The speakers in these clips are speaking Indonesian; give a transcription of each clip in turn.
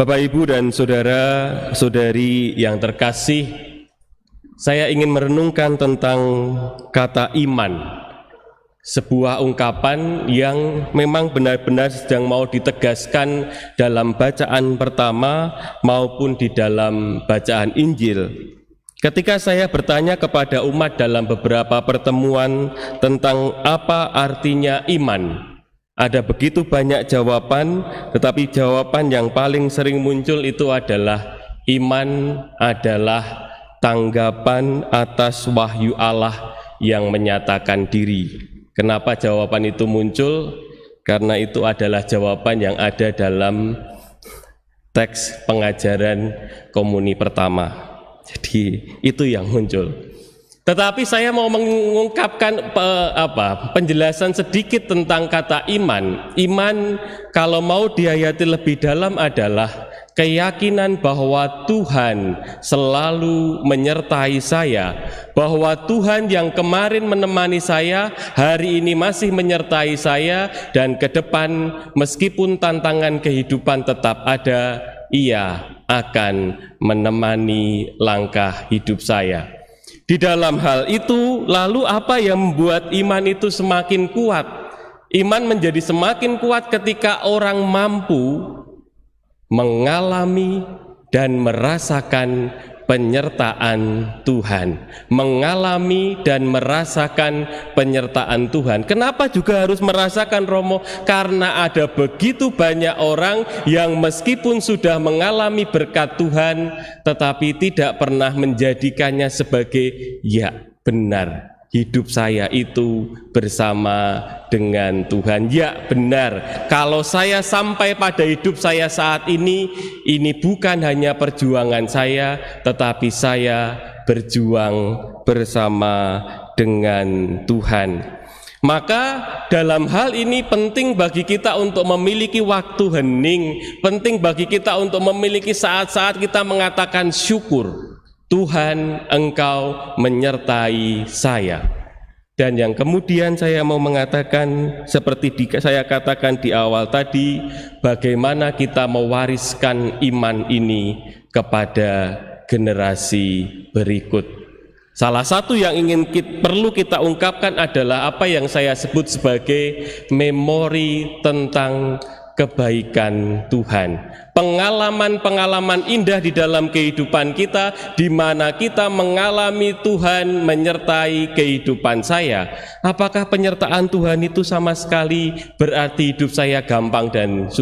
Bapak, Ibu, dan saudara-saudari yang terkasih, saya ingin merenungkan tentang kata iman, sebuah ungkapan yang memang benar-benar sedang mau ditegaskan dalam bacaan pertama maupun di dalam bacaan Injil. Ketika saya bertanya kepada umat dalam beberapa pertemuan tentang apa artinya iman, ada begitu banyak jawaban, tetapi jawaban yang paling sering muncul itu adalah iman adalah tanggapan atas wahyu Allah yang menyatakan diri. Kenapa jawaban itu muncul? Karena itu adalah jawaban yang ada dalam teks pengajaran komuni pertama. Jadi itu yang muncul. Tetapi saya mau mengungkapkan penjelasan sedikit tentang kata iman. Iman kalau mau dihayati lebih dalam adalah keyakinan bahwa Tuhan selalu menyertai saya, bahwa Tuhan yang kemarin menemani saya, hari ini masih menyertai saya, dan ke depan meskipun tantangan kehidupan tetap ada, Ia akan menemani langkah hidup saya. Di dalam hal itu, lalu apa yang membuat iman itu semakin kuat? Iman menjadi semakin kuat ketika orang mampu mengalami dan merasakan penyertaan Tuhan, mengalami dan merasakan penyertaan Tuhan. Kenapa juga harus merasakan, Romo? Karena ada begitu banyak orang yang meskipun sudah mengalami berkat Tuhan, tetapi tidak pernah menjadikannya sebagai ya benar. Hidup saya itu bersama dengan Tuhan. Ya benar, kalau saya sampai pada hidup saya saat ini bukan hanya perjuangan saya, tetapi saya berjuang bersama dengan Tuhan. Maka dalam hal ini penting bagi kita untuk memiliki waktu hening, penting bagi kita untuk memiliki saat-saat kita mengatakan syukur. Tuhan, Engkau menyertai saya. Dan yang kemudian saya mau mengatakan, seperti saya katakan di awal tadi, bagaimana kita mewariskan iman ini kepada generasi berikut. Salah satu yang perlu kita ungkapkan adalah apa yang saya sebut sebagai memori tentang kebaikan Tuhan. Pengalaman-pengalaman indah di dalam kehidupan kita, di mana kita mengalami Tuhan menyertai kehidupan saya. Apakah penyertaan Tuhan itu sama sekali berarti hidup saya gampang dan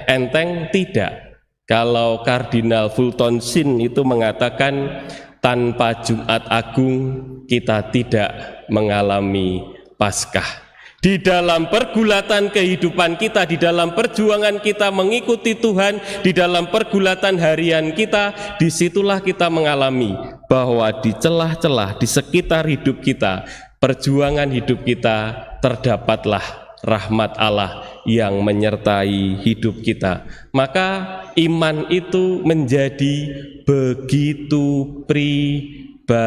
enteng? Tidak. Kalau Kardinal Fulton Sheen itu mengatakan, tanpa Jumat Agung kita tidak mengalami Paskah. Di dalam pergulatan kehidupan kita, di dalam perjuangan kita mengikuti Tuhan, di dalam pergulatan harian kita, disitulah kita mengalami bahwa di celah-celah, di sekitar hidup kita, perjuangan hidup kita, terdapatlah rahmat Allah yang menyertai hidup kita. Maka iman itu menjadi begitu pribadi.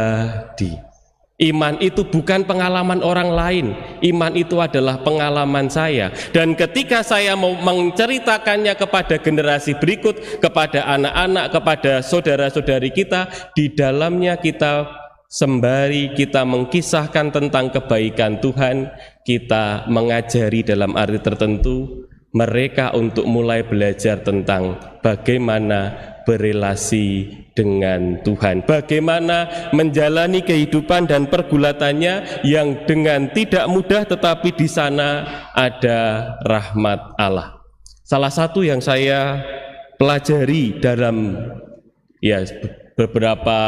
Iman itu bukan pengalaman orang lain, iman itu adalah pengalaman saya. Dan ketika saya mau menceritakannya kepada generasi berikut, kepada anak-anak, kepada saudara-saudari kita, di dalamnya kita sembari kita mengkisahkan tentang kebaikan Tuhan, kita mengajari dalam arti tertentu mereka untuk mulai belajar tentang bagaimana berelasi dengan Tuhan, bagaimana menjalani kehidupan dan pergulatannya yang dengan tidak mudah, tetapi di sana ada rahmat Allah. Salah satu yang saya pelajari dalam beberapa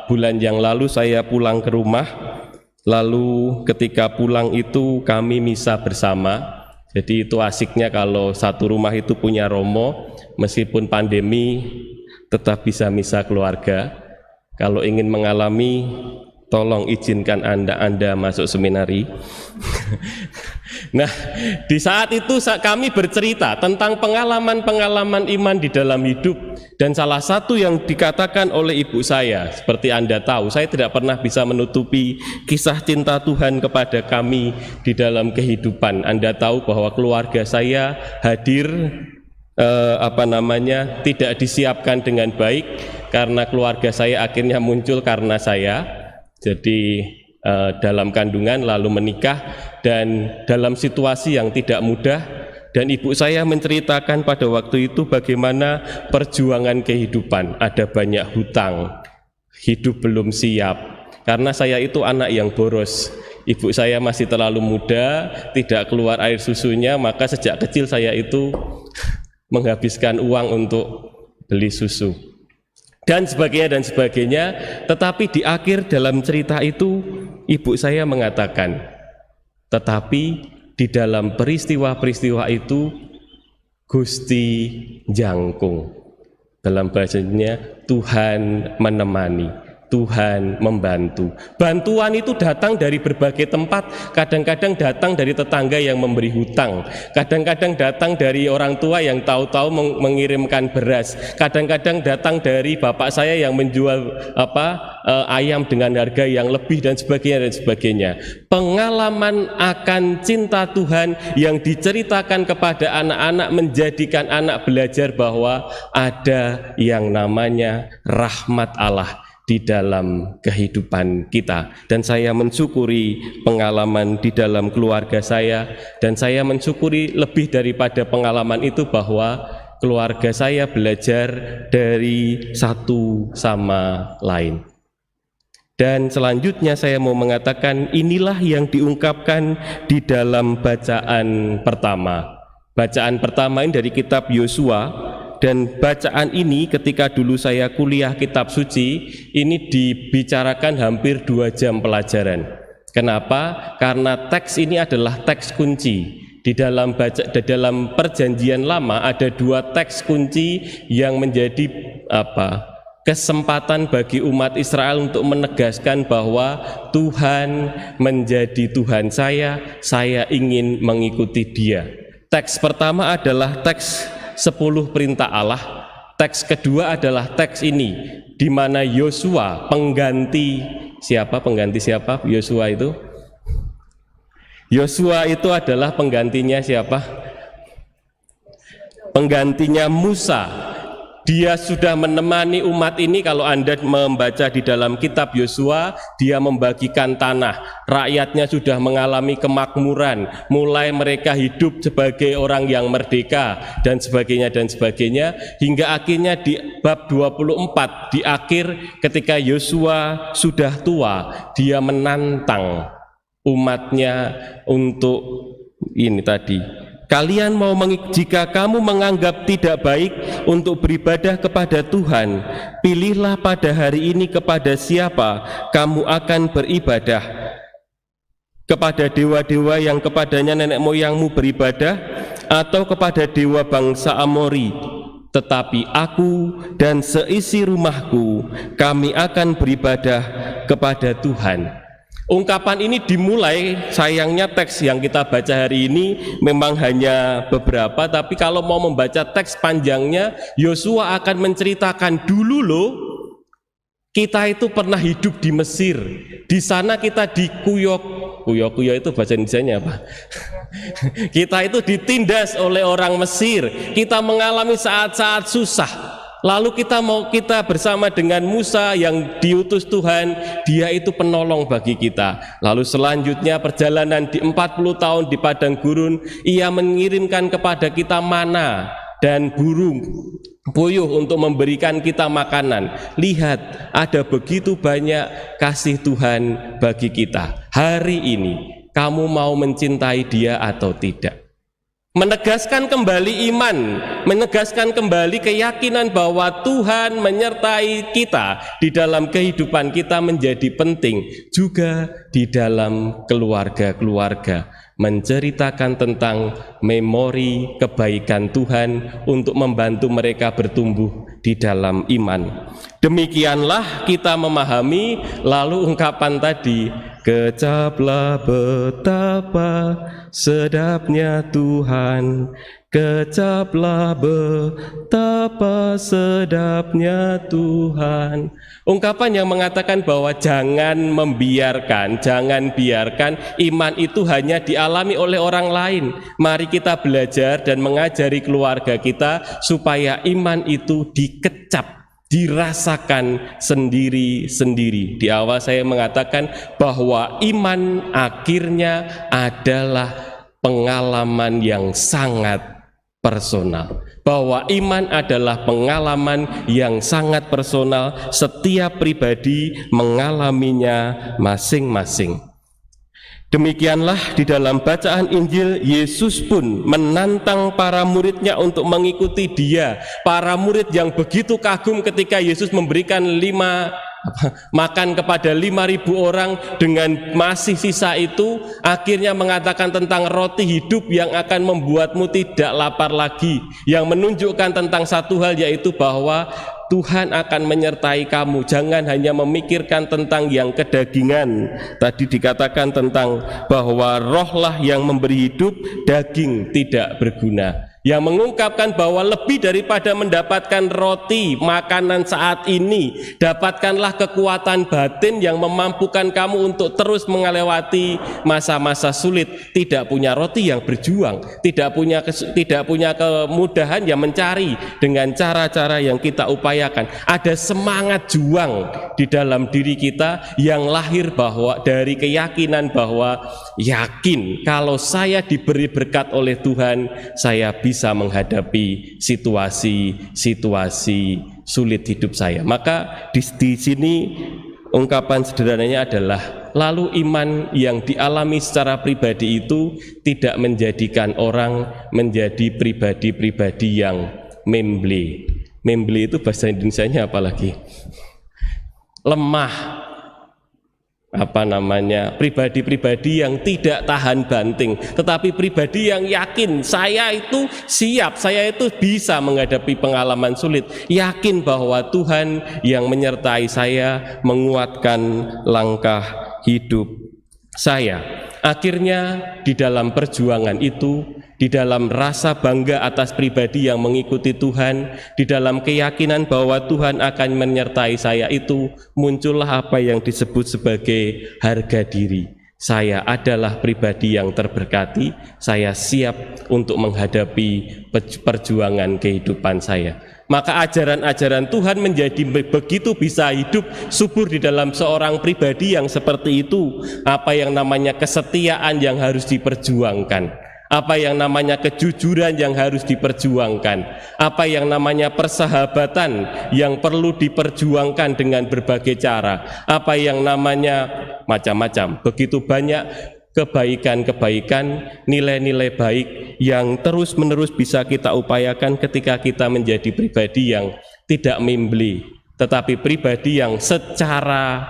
bulan yang lalu, saya pulang ke rumah, lalu ketika pulang itu kami misa bersama. Jadi itu asiknya kalau satu rumah itu punya romo, meskipun pandemi tetap bisa misa keluarga. Kalau ingin mengalami, tolong izinkan Anda masuk seminari. Nah, di saat itu kami bercerita tentang pengalaman-pengalaman iman di dalam hidup. Dan salah satu yang dikatakan oleh ibu saya, seperti Anda tahu, saya tidak pernah bisa menutupi kisah cinta Tuhan kepada kami di dalam kehidupan. Anda tahu bahwa keluarga saya hadir tidak disiapkan dengan baik, karena keluarga saya akhirnya muncul karena saya. Jadi dalam kandungan lalu menikah dan dalam situasi yang tidak mudah, dan ibu saya menceritakan pada waktu itu bagaimana perjuangan kehidupan, ada banyak hutang, hidup belum siap, karena saya itu anak yang boros. Ibu saya masih terlalu muda, tidak keluar air susunya, maka sejak kecil saya itu menghabiskan uang untuk beli susu dan sebagainya. Tetapi di akhir dalam cerita itu ibu saya mengatakan, tetapi di dalam peristiwa-peristiwa itu Gusti jangkung, dalam bahasanya Tuhan menemani, Tuhan membantu. Bantuan itu datang dari berbagai tempat, kadang-kadang datang dari tetangga yang memberi hutang, kadang-kadang datang dari orang tua yang tahu-tahu mengirimkan beras, kadang-kadang datang dari bapak saya yang menjual ayam dengan harga yang lebih, dan sebagainya. Pengalaman akan cinta Tuhan yang diceritakan kepada anak-anak menjadikan anak belajar bahwa ada yang namanya rahmat Allah di dalam kehidupan kita. Dan saya mensyukuri pengalaman di dalam keluarga saya, dan saya mensyukuri lebih daripada pengalaman itu bahwa keluarga saya belajar dari satu sama lain. Dan selanjutnya saya mau mengatakan, inilah yang diungkapkan di dalam bacaan pertama. Bacaan pertama ini dari kitab Yosua. Dan bacaan ini ketika dulu saya kuliah kitab suci, ini dibicarakan hampir 2 jam pelajaran. Kenapa? Karena teks ini adalah teks kunci. Di dalam perjanjian lama ada 2 teks kunci yang menjadi kesempatan bagi umat Israel untuk menegaskan bahwa Tuhan menjadi Tuhan saya ingin mengikuti Dia. Teks pertama adalah teks 10 perintah Allah. Teks kedua adalah teks ini, di mana Yosua pengganti siapa? Yosua itu adalah penggantinya siapa? Penggantinya Musa. Dia sudah menemani umat ini. Kalau Anda membaca di dalam kitab Yosua, dia membagikan tanah, rakyatnya sudah mengalami kemakmuran, mulai mereka hidup sebagai orang yang merdeka dan sebagainya, hingga akhirnya di bab 24 di akhir, ketika Yosua sudah tua, dia menantang umatnya untuk ini tadi, jika kamu menganggap tidak baik untuk beribadah kepada Tuhan, pilihlah pada hari ini kepada siapa kamu akan beribadah, kepada dewa-dewa yang kepadanya nenek moyangmu beribadah, atau kepada dewa bangsa Amori. Tetapi aku dan seisi rumahku, kami akan beribadah kepada Tuhan. Ungkapan ini dimulai, sayangnya teks yang kita baca hari ini memang hanya beberapa, tapi kalau mau membaca teks panjangnya, Yosua akan menceritakan dulu loh, kita itu pernah hidup di Mesir, di sana kita dikuyok itu bahasa Indonesianya apa? Kita itu ditindas oleh orang Mesir, kita mengalami saat-saat susah. Lalu kita bersama dengan Musa yang diutus Tuhan, dia itu penolong bagi kita. Lalu selanjutnya perjalanan di 40 tahun di padang gurun, ia mengirimkan kepada kita mana dan burung puyuh untuk memberikan kita makanan. Lihat, ada begitu banyak kasih Tuhan bagi kita. Hari ini kamu mau mencintai Dia atau tidak? Menegaskan kembali iman, menegaskan kembali keyakinan bahwa Tuhan menyertai kita di dalam kehidupan kita menjadi penting. Juga di dalam keluarga-keluarga, menceritakan tentang memori kebaikan Tuhan untuk membantu mereka bertumbuh di dalam iman. Demikianlah kita memahami. Lalu ungkapan tadi, kecaplah betapa sedapnya Tuhan, kecaplah betapa sedapnya Tuhan. Ungkapan yang mengatakan bahwa jangan biarkan iman itu hanya dialami oleh orang lain. Mari kita belajar dan mengajari keluarga kita supaya iman itu dikecap, dirasakan sendiri-sendiri. Di awal saya mengatakan bahwa iman akhirnya adalah pengalaman yang sangat personal, bahwa iman adalah pengalaman yang sangat personal. Setiap pribadi mengalaminya masing-masing. Demikianlah di dalam bacaan Injil, Yesus pun menantang para muridnya untuk mengikuti Dia. Para murid yang begitu kagum ketika Yesus memberikan makan kepada 5.000 orang dengan masih sisa itu, akhirnya mengatakan tentang roti hidup yang akan membuatmu tidak lapar lagi, yang menunjukkan tentang satu hal, yaitu bahwa Tuhan akan menyertai kamu. Jangan hanya memikirkan tentang yang kedagingan. Tadi dikatakan tentang bahwa rohlah yang memberi hidup, daging tidak berguna. Yang mengungkapkan bahwa lebih daripada mendapatkan roti, makanan saat ini, dapatkanlah kekuatan batin yang memampukan kamu untuk terus melewati masa-masa sulit. Tidak punya roti yang berjuang, tidak punya kemudahan yang mencari dengan cara-cara yang kita upayakan. Ada semangat juang di dalam diri kita yang lahir bahwa dari keyakinan bahwa yakin kalau saya diberi berkat oleh Tuhan, saya bisa menghadapi situasi-situasi sulit hidup saya. Maka di sini ungkapan sederhananya adalah, lalu iman yang dialami secara pribadi itu tidak menjadikan orang menjadi pribadi-pribadi yang memble. Memble itu bahasa Indonesianya apalagi? Lemah. Pribadi-pribadi yang tidak tahan banting, tetapi pribadi yang yakin saya itu siap, saya itu bisa menghadapi pengalaman sulit, yakin bahwa Tuhan yang menyertai saya, menguatkan langkah hidup saya. Akhirnya di dalam perjuangan itu, di dalam rasa bangga atas pribadi yang mengikuti Tuhan, di dalam keyakinan bahwa Tuhan akan menyertai saya itu, muncullah apa yang disebut sebagai harga diri. Saya adalah pribadi yang terberkati, saya siap untuk menghadapi perjuangan kehidupan saya. Maka ajaran-ajaran Tuhan menjadi begitu bisa hidup subur di dalam seorang pribadi yang seperti itu. Apa yang namanya kesetiaan yang harus diperjuangkan, apa yang namanya kejujuran yang harus diperjuangkan, apa yang namanya persahabatan yang perlu diperjuangkan dengan berbagai cara, apa yang namanya macam-macam. Begitu banyak kebaikan-kebaikan, nilai-nilai baik yang terus-menerus bisa kita upayakan ketika kita menjadi pribadi yang tidak membeli, tetapi pribadi yang secara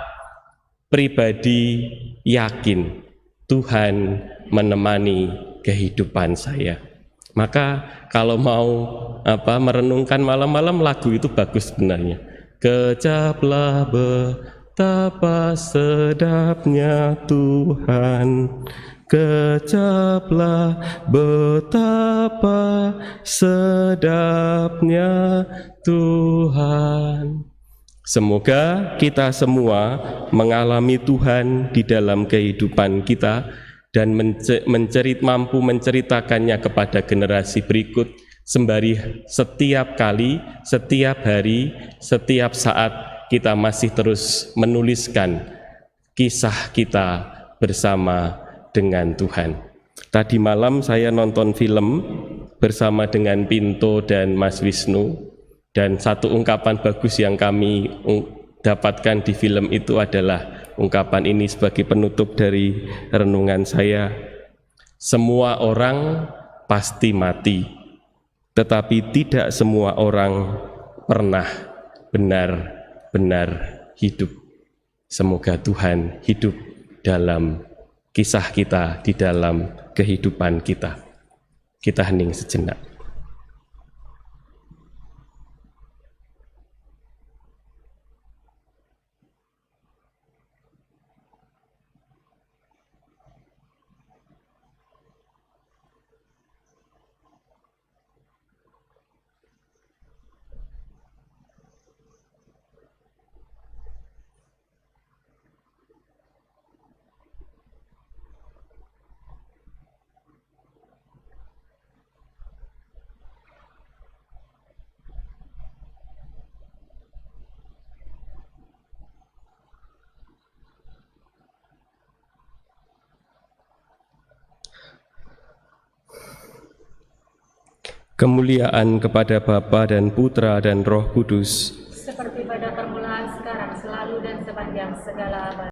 pribadi yakin Tuhan menemani kehidupan saya. Maka kalau mau merenungkan malam-malam, lagu itu bagus sebenarnya. Kecaplah betapa sedapnya Tuhan, kecaplah betapa sedapnya Tuhan. Semoga kita semua mengalami Tuhan di dalam kehidupan kita dan mampu menceritakannya kepada generasi berikut, sembari setiap kali, setiap hari, setiap saat kita masih terus menuliskan kisah kita bersama dengan Tuhan. Tadi malam saya nonton film bersama dengan Pinto dan Mas Wisnu, dan satu ungkapan bagus yang kami dapatkan di film itu adalah ungkapan ini sebagai penutup dari renungan saya. Semua orang pasti mati, tetapi tidak semua orang pernah benar-benar hidup. Semoga Tuhan hidup dalam kisah kita, di dalam kehidupan kita. Kita hening sejenak. Kemuliaan kepada Bapa dan Putra dan Roh Kudus, seperti pada permulaan, sekarang, selalu, dan sepanjang segala abad.